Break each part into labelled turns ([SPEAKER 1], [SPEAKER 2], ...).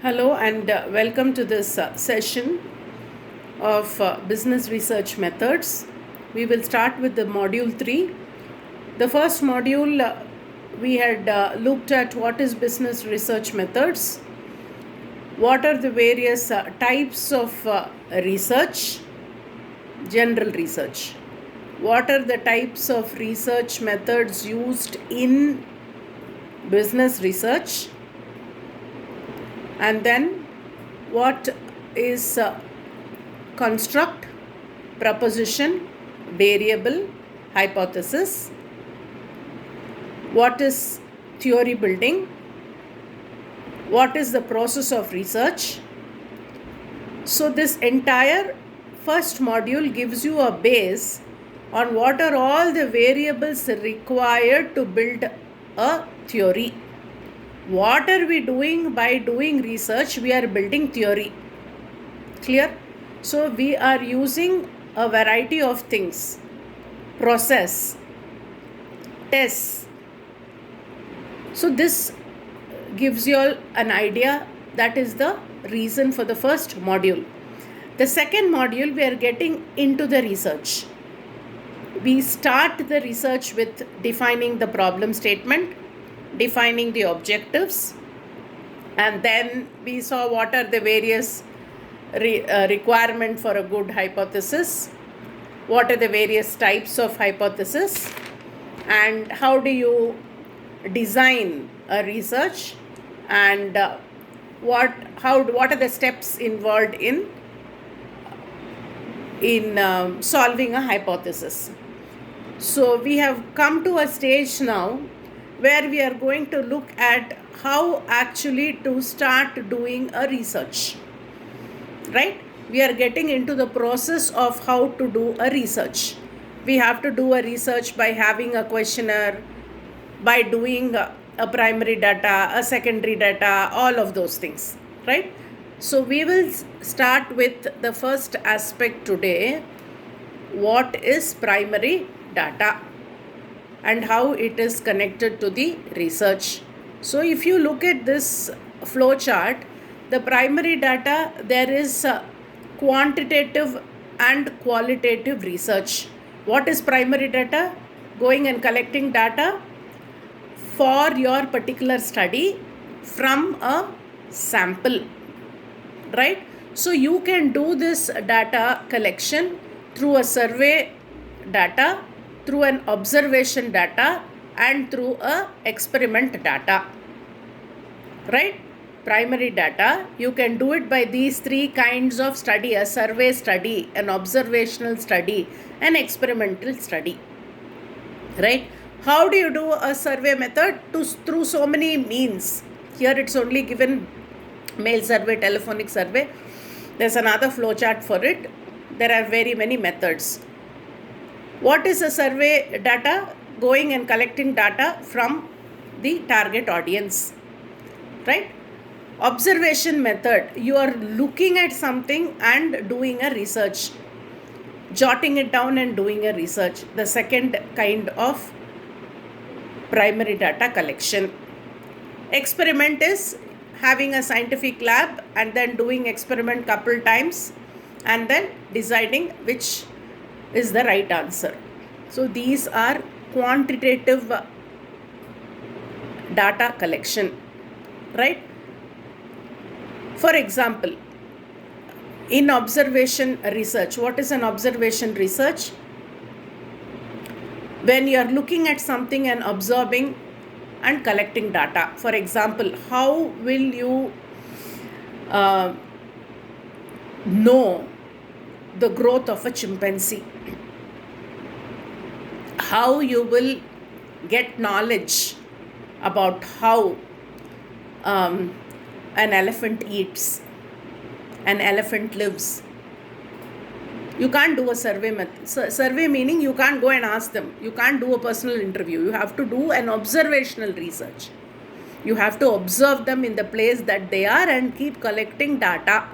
[SPEAKER 1] Hello and welcome to this session of business research methods. We will start with the module 3. The first module we had looked at what is business research methods, what are the various types of research, general research, what are the types of research methods used in business research, and then what is construct, proposition, variable, hypothesis, what is theory building, what is the process of research. So this entire first module gives you a base on what are all the variables required to build a theory. What are we doing by doing research? We are building theory. Clear? So we are using a variety of things: process, tests. So this gives you all an idea. That is the reason for the first module. The second module, we are getting into the research. We start the research with defining the problem statement, defining the objectives, and then we saw what are the various requirement for a good hypothesis, what are the various types of hypothesis, and how do you design a research, and what are the steps involved in solving a hypothesis. So we have come to a stage now where we are going to look at how actually to start doing a research. Right? We are getting into the process of how to do a research. We have to do a research by having a questionnaire, by doing a primary data, a secondary data, all of those things. Right? So we will start with the first aspect today. What is primary data and how it is connected to the research? So if you look at this flow chart, the primary data, there is quantitative and qualitative research. What is primary data? Going and collecting data for your particular study from a sample. Right? So you can do this data collection through a survey data, through an observation data, and through a experiment data. Right? Primary data, you can do it by these three kinds of study: a survey study, an observational study, an experimental study. Right? How do you do a survey method? Through so many means. Here it's only given mail survey, telephonic survey. There's another flow chart for it. There are very many methods. What is a survey data? Going and collecting data from the target audience. Right? Observation method, you are looking at something and doing a research, jotting it down and doing a research. The second kind of primary data collection. Experiment is having a scientific lab and then doing experiment couple times and then deciding which is the right answer. So these are quantitative data collection. Right? For example, in observation research, what is an observation research? When you are looking at something and observing and collecting data. For example, how will you know the growth of a chimpanzee? How you will get knowledge about how an elephant eats, an elephant lives? You can't do a survey method. Survey meaning you can't go and ask them. You can't do a personal interview. You have to do an observational research. You have to observe them in the place that they are and keep collecting data,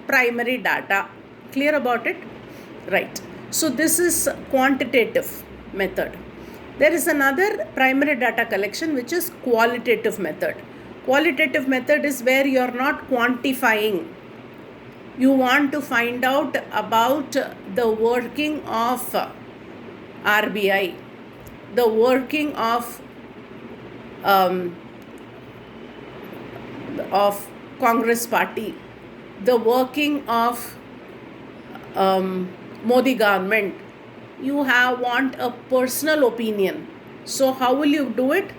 [SPEAKER 1] primary data. Clear about it? Right. So this is quantitative method. There is another primary data collection which is qualitative method. Qualitative method is where you are not quantifying. You want to find out about the working of RBI, the working of Congress party, the working of Modi government. You want a personal opinion. So how will you do it?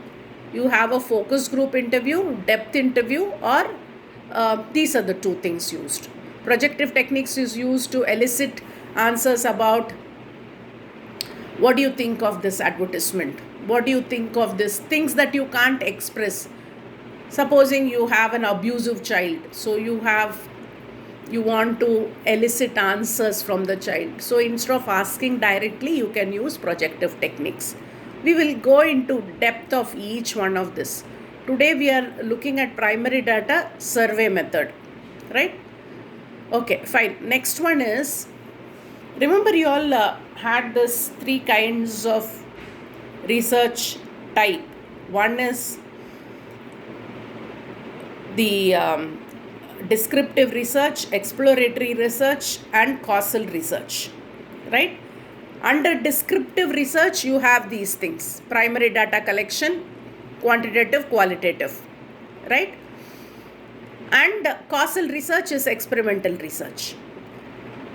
[SPEAKER 1] You have a focus group interview, depth interview, or these are the two things used. Projective techniques is used to elicit answers about what do you think of this advertisement? What do you think of this? Things that you can't express. Supposing you have an abusive child, so you want to elicit answers from the child. So instead of asking directly, you can use projective techniques. We will go into depth of each one of this. Today we are looking at primary data survey method, right? Okay, fine. Next one is, remember you all had this 3 kinds of research type. One is the descriptive research, exploratory research, and causal research, right? Under descriptive research, you have these things: primary data collection, quantitative, qualitative, right? And causal research is experimental research.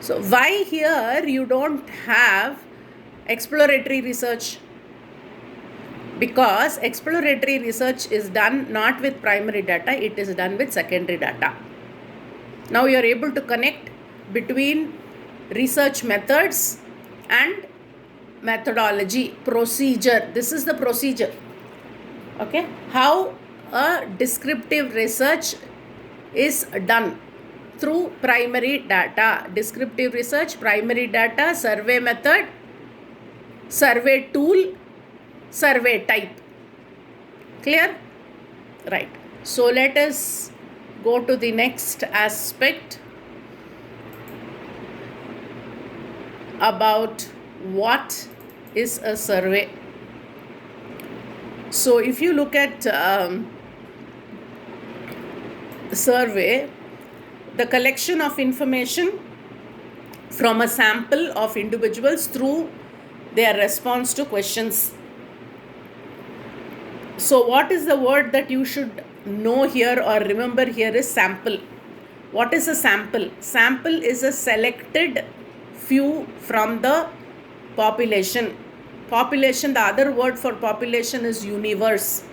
[SPEAKER 1] So why here you don't have exploratory research? Because exploratory research is done not with primary data, it is done with secondary data. Now you are able to connect between research methods and methodology, procedure. This is the procedure. Okay, how a descriptive research is done through primary data. Descriptive research, primary data, survey method, survey tool, survey type. Clear? Right. So let us go to the next aspect about what is a survey. So if you look at survey, the collection of information from a sample of individuals through their response to questions. So what is the word that you should know here or remember here is sample. What is a sample? Sample is a selected few from the population. Population, the other word for population is universe.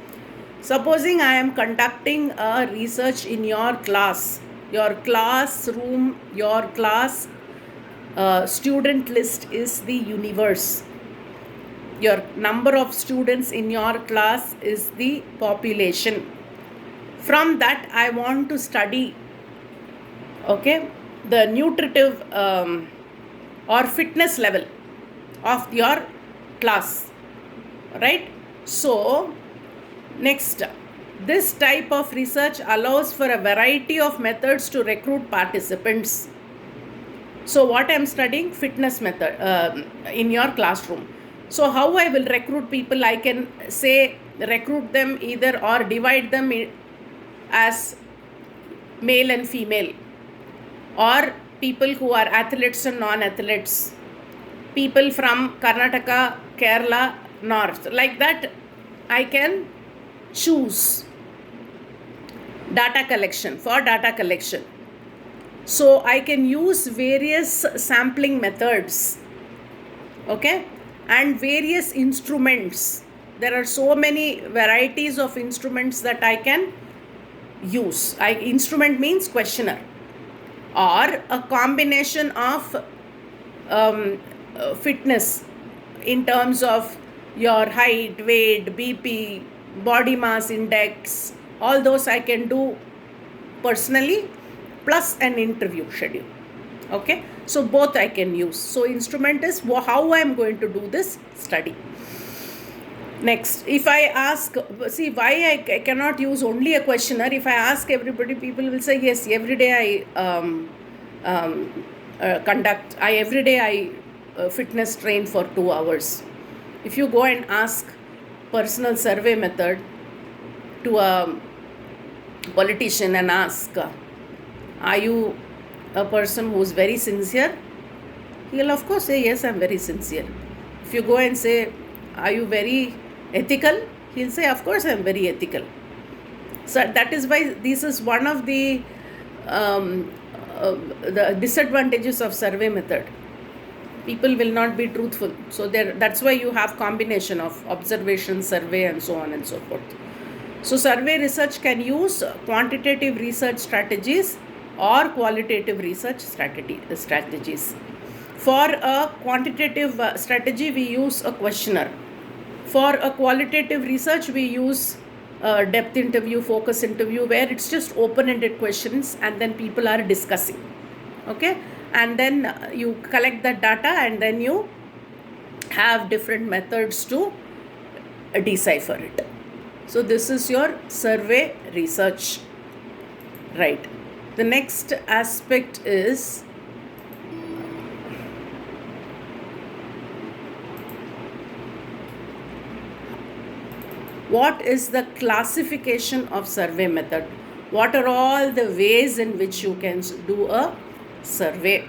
[SPEAKER 1] Supposing I am conducting a research in your class, your classroom, your class student list is the universe. Your number of students in your class is the population. From that, I want to study, okay, the nutritive or fitness level of your class, right? So, next, this type of research allows for a variety of methods to recruit participants. So, what I am studying? Fitness method in your classroom. So how I will recruit people? I can say recruit them either or divide them as male and female, or people who are athletes and non-athletes, people from Karnataka, Kerala, North. Like that, I can choose data collection for data collection. So I can use various sampling methods, okay, and various instruments. There are so many varieties of instruments that I can use. Instrument means questionnaire, or a combination of fitness in terms of your height, weight, BP, body mass index. All those I can do personally, plus an interview schedule. Okay, so both I can use. So instrument is how I am going to do this study. Next, if I ask, see why I cannot use only a questionnaire. If I ask everybody, people will say yes, every day I fitness train for 2 hours. If you go and ask personal survey method to a politician and ask, are you a person who's very sincere? He'll of course say, yes, I'm very sincere. If you go and say, are you very ethical? He'll say, of course, I'm very ethical. So that is why this is one of um, the disadvantages of survey method. People will not be truthful. So that's why you have combination of observation, survey, and so on and so forth. So survey research can use quantitative research strategies or qualitative research strategies. For a quantitative strategy, we use a questionnaire. For a qualitative research, we use a depth interview, focus interview, where it's just open-ended questions and then people are discussing. Okay? And then you collect that data and then you have different methods to decipher it. So this is your survey research. Right. The next aspect is what is the classification of survey method? What are all the ways in which you can do a survey?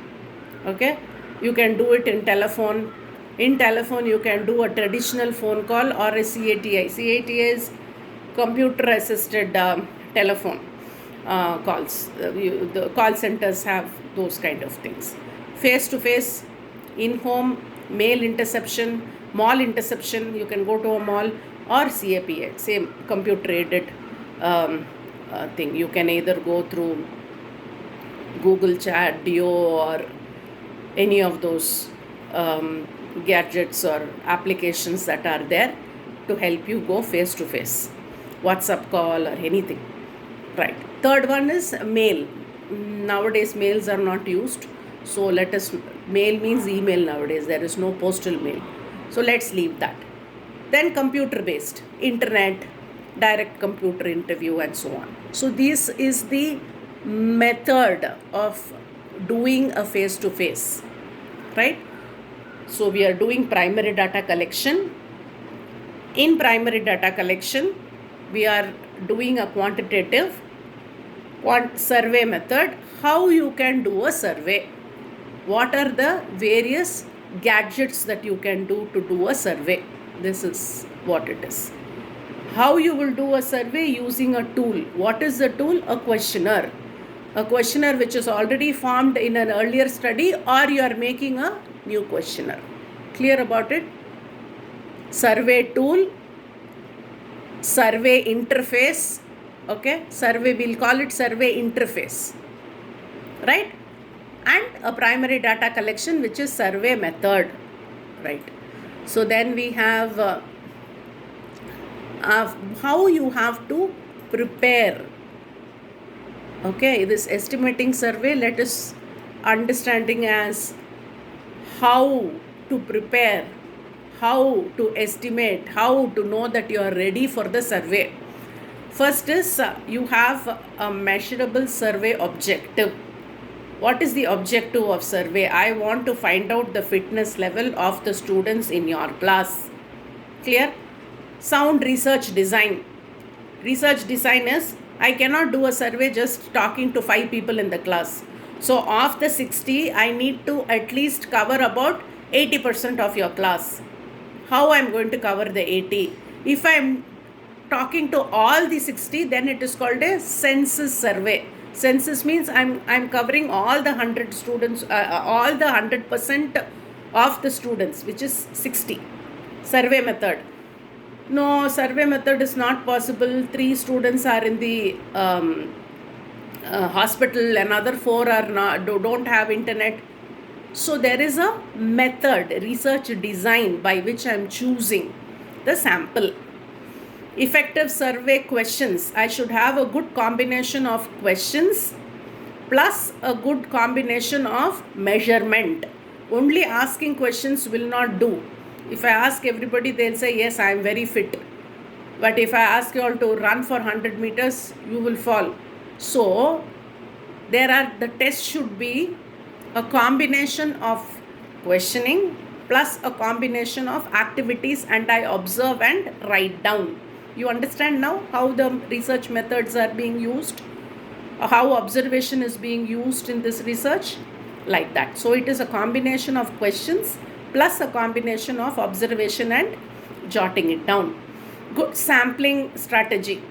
[SPEAKER 1] Okay, you can do it in telephone. In telephone, you can do a traditional phone call or a CATI. CATI is computer assisted telephone calls. The call centers have those kind of things. Face to face, in home, mail interception, mall interception. You can go to a mall, or CAPA, same computer aided thing. You can either go through Google Chat, Duo, or any of those gadgets or applications that are there to help you go face to face, WhatsApp call or anything. Right. Third one is mail. Nowadays mails are not used, so mail means email nowadays. There is no postal mail, so let's leave that. Then computer based, internet, direct computer interview, and so on. So this is the method of doing a face to face, right? So we are doing primary data collection. In primary data collection, we are doing a quantitative survey method. How you can do a survey? What are the various gadgets that you can do to do a survey? This is what it is. How you will do a survey? Using a tool. What is the tool? A questionnaire. A questionnaire which is already formed in an earlier study, or you are making a new questionnaire. Clear about it? Survey tool, survey interface. Okay, survey, we'll call it survey interface, right? And a primary data collection, which is survey method, right? So then we have how you have to prepare. Okay, this estimating survey, let us understanding as how to prepare, how to estimate, how to know that you are ready for the survey. First is you have a measurable survey objective. What is the objective of survey? I want to find out the fitness level of the students in your class. Clear? Sound research design. Research design is, I cannot do a survey just talking to 5 people in the class. So of the 60, I need to at least cover about 80% of your class. How I am going to cover the 80? If I am talking to all the 60, then it is called a census survey. Census means I'm covering all the 100 students, all the 100% of the students, which is 60. Survey method. No, survey method is not possible. 3 students are in the hospital, another 4 are not, don't have internet. So there is a method, research design, by which I am choosing the sample. Effective survey questions. I should have a good combination of questions plus a good combination of measurement. Only asking questions will not do. If I ask everybody, they'll say, yes, I am very fit. But if I ask you all to run for 100 meters, you will fall. So the test should be a combination of questioning plus a combination of activities, and I observe and write down. You understand now how the research methods are being used, how observation is being used in this research, like that. So it is a combination of questions plus a combination of observation and jotting it down. Good sampling strategy.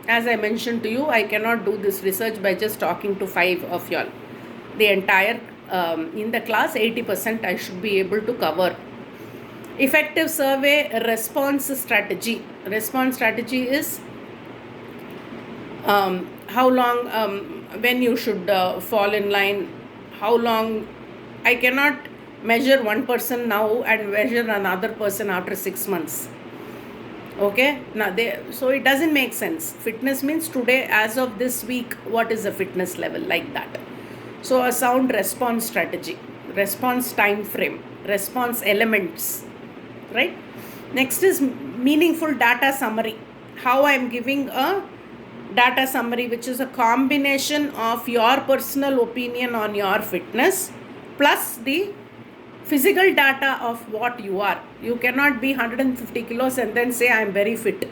[SPEAKER 1] As I mentioned to you, I cannot do this research by just talking to 5 of y'all. The entire in the class 80% I should be able to cover. Effective survey response strategy. Response strategy is how long, when you should fall in line, how long. I cannot measure one person now and measure another person after 6 months. Okay, now so it doesn't make sense. Fitness means today, as of this week, what is the fitness level, like that. So a sound response strategy, response time frame, response elements, right? Next is meaningful data summary. How I am giving a data summary, which is a combination of your personal opinion on your fitness plus the physical data of what you are. You cannot be 150 kilos and then say I am very fit,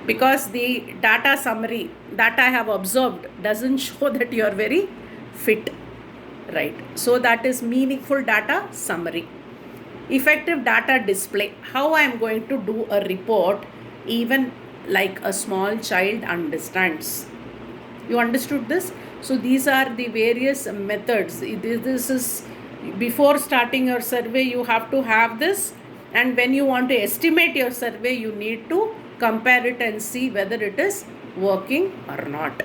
[SPEAKER 1] because the data summary that I have observed doesn't show that you are very fit, right? So that is meaningful data summary. Effective data display. How I am going to do a report even like a small child understands. You understood this? So these are the various methods. This is, before starting your survey, you have to have this, and when you want to estimate your survey, you need to compare it and see whether it is working or not.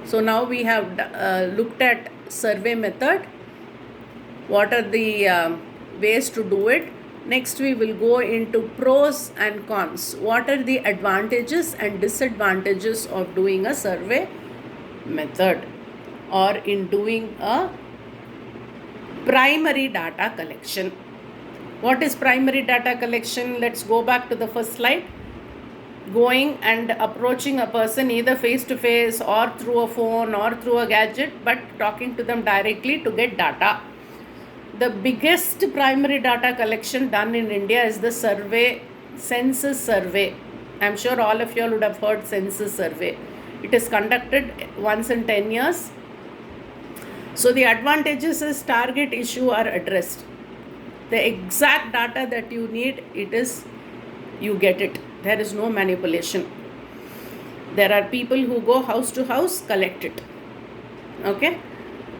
[SPEAKER 1] So now we have looked at survey method. What are the ways to do it? Next we will go into pros and cons. What are the advantages and disadvantages of doing a survey method or in doing a primary data collection. What is primary data collection? Let's go back to the first slide. Going and approaching a person either face to face or through a phone or through a gadget, but talking to them directly to get data. The biggest primary data collection done in India is the survey, census survey. I'm sure all of you all would have heard census survey. It is conducted once in 10 years. So the advantages is target issue are addressed. The exact data that you need, you get it. There is no manipulation. There are people who go house to house, collect it. Okay?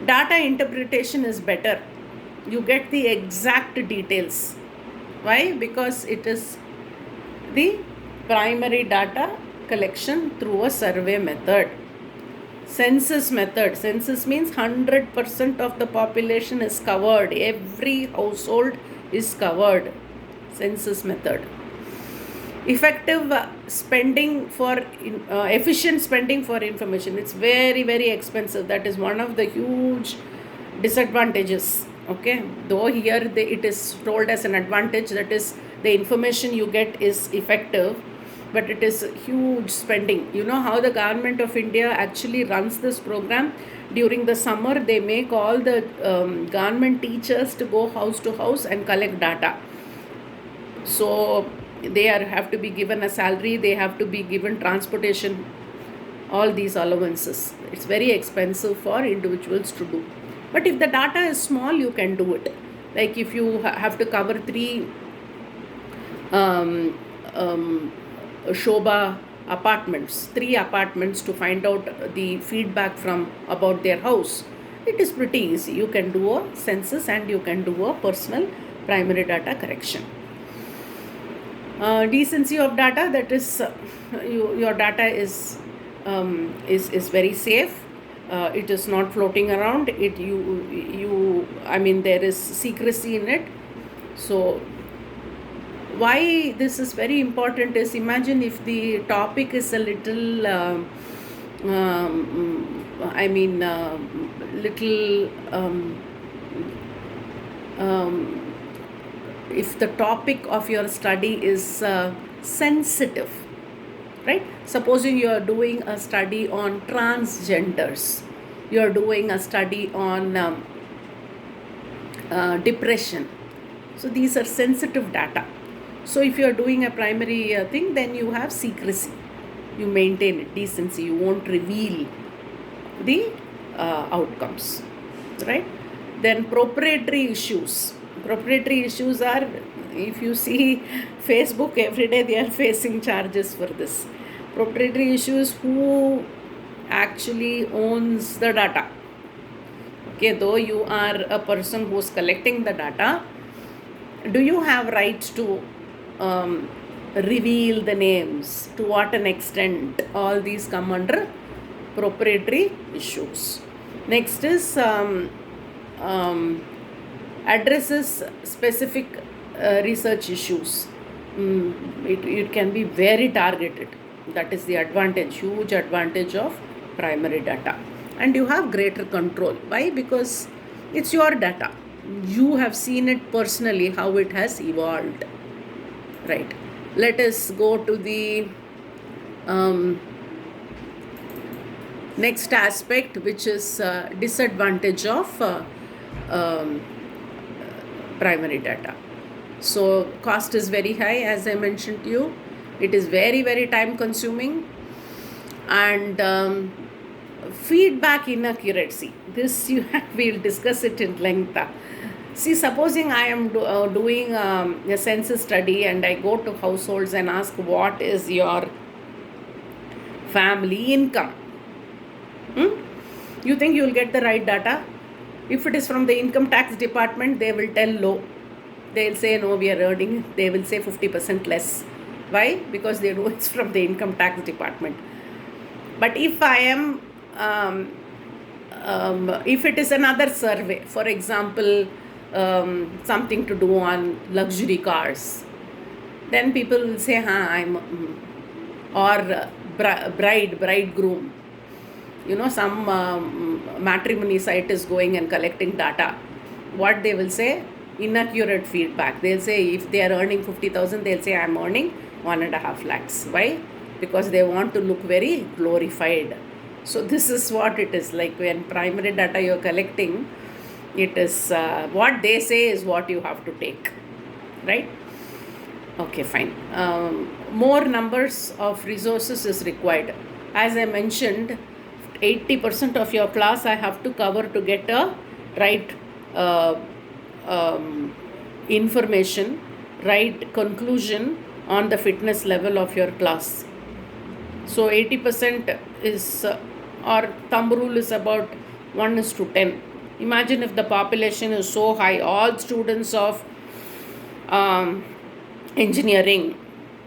[SPEAKER 1] Data interpretation is better. You get the exact details. Why? Because it is the primary data collection through a survey method. Census method. Census means 100% of the population is covered. Every household is covered. Census method. Effective spending for efficient spending for information. It's very, very expensive. That is one of the huge disadvantages. Okay, though here it is told as an advantage, that is the information you get is effective, but it is huge spending. You know how the government of India actually runs this program? During the summer, they make all the government teachers to go house to house and collect data. So they have to be given a salary, they have to be given transportation, all these allowances. It's very expensive for individuals to do. But if the data is small, you can do it. Like if you have to cover 3 Shobha apartments, 3 apartments to find out the feedback about their house, it is pretty easy. You can do a census and you can do a personal primary data correction. Decency of data, that is your data is very safe. It is not floating around. There is secrecy in it. So why this is very important is, imagine if the topic is a little if the topic of your study is sensitive, right? Supposing you are doing a study on transgenders, you are doing a study on depression. So these are sensitive data. So if you are doing a primary thing, then you have secrecy. You maintain it, decency. You won't reveal the outcomes, right? Then proprietary issues. Proprietary issues are, if you see Facebook every day, they are facing charges for this. Proprietary issues, who actually owns the data. Okay, though you are a person who's collecting the data, do you have right to reveal the names? To what an extent? All these come under proprietary issues. Next is addresses specific research issues. It can be very targeted. That is the advantage, huge advantage of primary data. And you have greater control. Why? Because it's your data. You have seen it personally, how it has evolved. Right. Let us go to the next aspect, which is disadvantage of primary data. So cost is very high, as I mentioned to you. It is very, very time consuming, and feedback inaccuracy. This we'll discuss it in length. See, supposing I am doing a census study, and I go to households and ask, what is your family income? You think you will get the right data? If it is from the income tax department, they will tell low. They will say, no, we are earning. They will say 50% less. Why? Because they know it's from the income tax department. But if I am, if it is another survey, for example, something to do on luxury cars, then people will say, I'm, or bridegroom. Some matrimony site is going and collecting data. What they will say? Inaccurate feedback. They'll say, if they are earning 50,000, they'll say, I'm earning 1.5 lakhs. Why? Because they want to look very glorified. So this is what it is like. When primary data you're collecting, it is what they say is what you have to take, right? Okay, fine. More numbers of resources is required. As I mentioned, 80% of your class I have to cover to get a right information, right conclusion on the fitness level of your class. So 80% is, or thumb rule is about 1:10. Imagine if the population is so high, all students of engineering,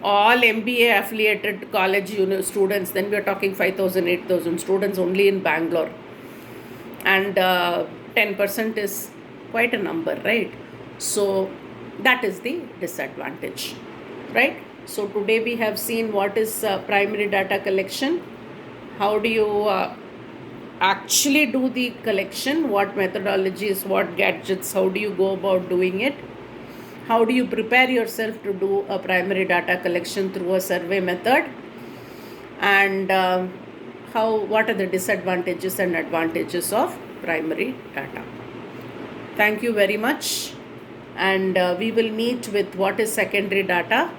[SPEAKER 1] all MBA affiliated college students, then we are talking 5,000, 8,000 students only in Bangalore. And 10% is quite a number, right? So that is the disadvantage, right? So today we have seen what is primary data collection, how do you actually do the collection, what methodologies, what gadgets, how do you go about doing it, how do you prepare yourself to do a primary data collection through a survey method, and what are the disadvantages and advantages of primary data. Thank you very much, and we will meet with what is secondary data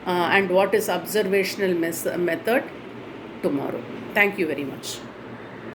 [SPEAKER 1] and what is observational method tomorrow. Thank you very much.